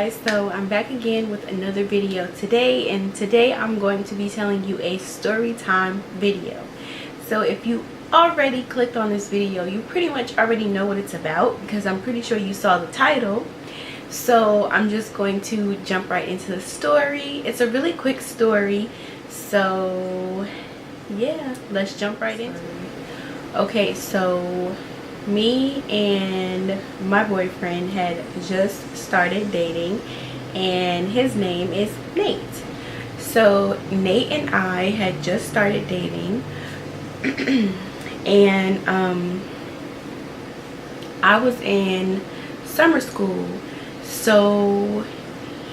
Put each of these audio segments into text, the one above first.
guys, so I'm back again with another video today, and today I'm going to be telling you a story time video. So if you already clicked on this video, you pretty much already know what it's about because I'm pretty sure you saw the title. So I'm just going to jump right into the story. It's a really quick story, so yeah, let's jump right into it. Okay, so me and my boyfriend had just started dating, and his name is Nate. So Nate and I had just started dating and I was in summer school, so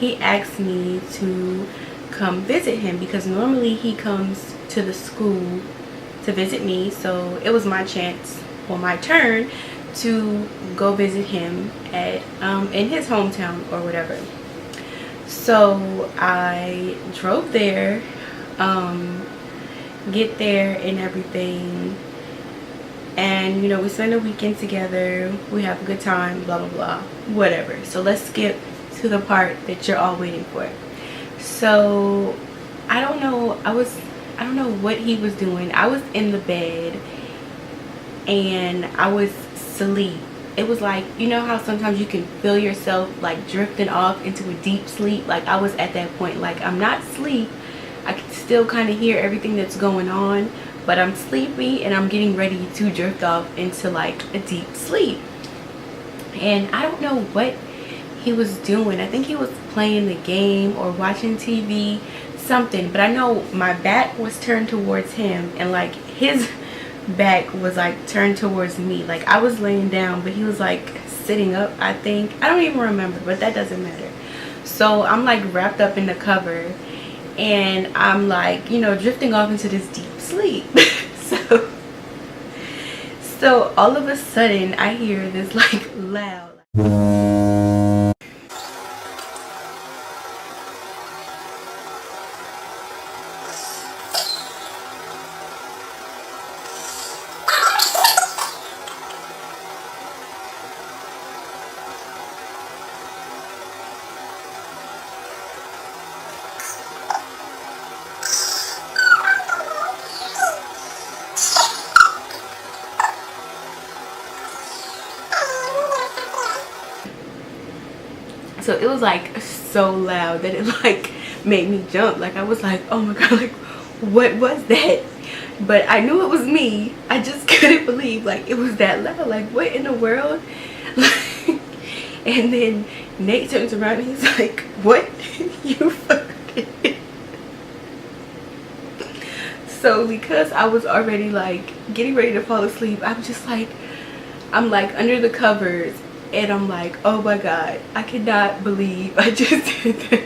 he asked me to come visit him because normally he comes to the school to visit me. So it was my chance, well, my turn to go visit him at in his hometown or whatever. So I drove there, get there and everything, and you know, we spend a weekend together, we have a good time, blah blah blah, whatever. So let's skip to the part that you're all waiting for. So I don't know what he was doing. I was in the bed and I was asleep. It was like, you know how sometimes you can feel yourself like drifting off into a deep sleep? Like I was at that point. Like I'm not asleep, I can still kind of hear everything that's going on, but I'm sleepy and I'm getting ready to drift off into like a deep sleep. And I don't know what he was doing. I think he was playing the game or watching TV, something, but I know my back was turned towards him and like his back was like turned towards me. Like I was laying down, but he was like sitting up, I think. I don't even remember, but that doesn't matter. So I'm like wrapped up in the cover and I'm like, you know, drifting off into this deep sleep. so all of a sudden I hear this like loud, so it was like so loud that it like made me jump. Like I was like, oh my god, like what was that? But I knew it was me. I just couldn't believe like it was that loud. Like what in the world? And then Nate turns around and he's like, what? You fucking. So because I was already like getting ready to fall asleep, I'm just like, I'm like under the covers and I'm like, oh my god, I cannot believe I just did that.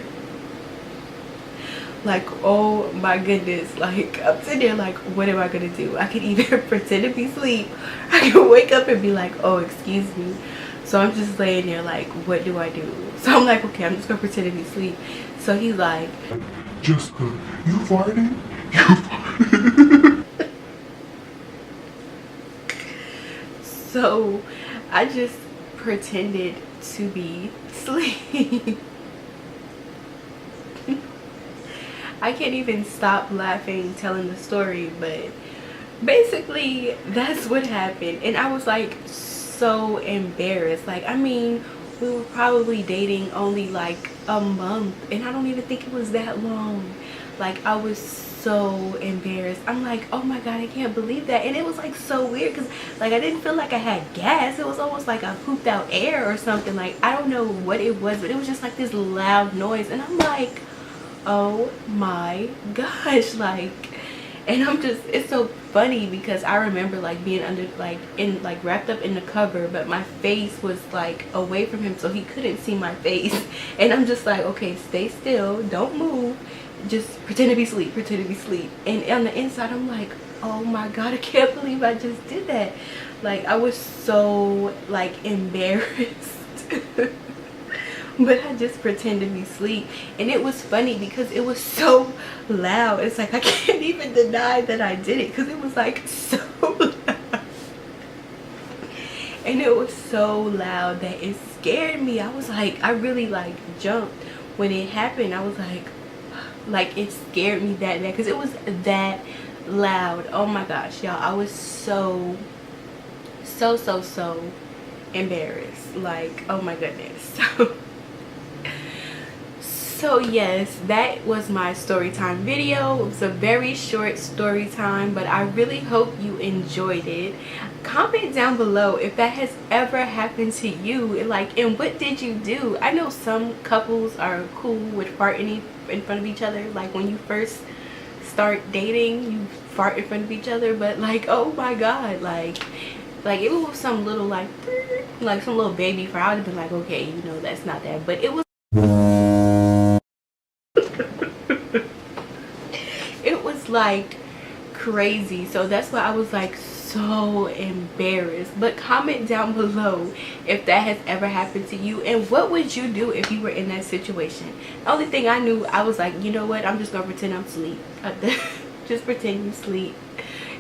Like, oh my goodness. Like I'm sitting there like, what am I gonna do? I could either pretend to be asleep, I could wake up and be like, oh excuse me. So I'm just laying there like, what do I do? So I'm like, okay, I'm just gonna pretend to be asleep. So he's like, Jessica, you farted? You farted? So I just pretended to be asleep. I can't even stop laughing telling the story, but basically that's what happened. And I was like so embarrassed. Like, I mean, we were probably dating only like a month and I don't even think it was that long. Like I was so embarrassed. I'm like, oh my god, I can't believe that. And it was like so weird because like I didn't feel like I had gas. It was almost like I pooped out air or something. Like I don't know what it was, but it was just like this loud noise and I'm like, oh my gosh. Like, and I'm just, it's so funny because I remember like being under like in like wrapped up in the cover, but my face was like away from him so he couldn't see my face. And I'm just like, okay, stay still, don't move, just pretend to be asleep, pretend to be asleep. And on the inside I'm like, oh my god, I can't believe I just did that. Like I was so like embarrassed. But I just pretend to be asleep. And it was funny because it was so loud. It's like I can't even deny that I did it because it was like so loud. and it was so loud that it scared me. I was like, I really like jumped when it happened. I was like it scared me that bad because it was that loud. Oh my gosh, y'all, I was so embarrassed. Like, oh my goodness. So yes, that was my story time video. It was a very short story time, but I really hope you enjoyed it. Comment down below if that has ever happened to you, like, and what did you do? I know some couples are cool with farting in front of each other, like when you first start dating, you fart in front of each other, but like, oh my god, like it was some little like some little baby fart, I would have been like, okay, you know, that's not that. But it was it was like crazy, so that's why I was like so embarrassed. But comment down below if that has ever happened to you, and what would you do if you were in that situation. The only thing I knew, I was like, you know what, I'm just gonna pretend I'm asleep. Just pretend you sleep,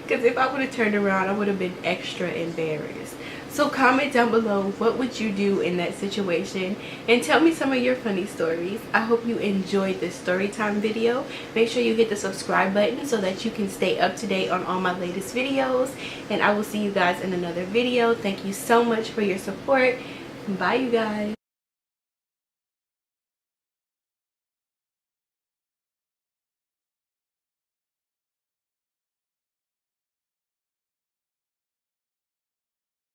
because if I would have turned around, I would have been extra embarrassed. So comment down below, what would you do in that situation, and tell me some of your funny stories. I hope you enjoyed this story time video. Make sure you hit the subscribe button so that you can stay up to date on all my latest videos, and I will see you guys in another video. Thank you so much for your support. Bye, you guys.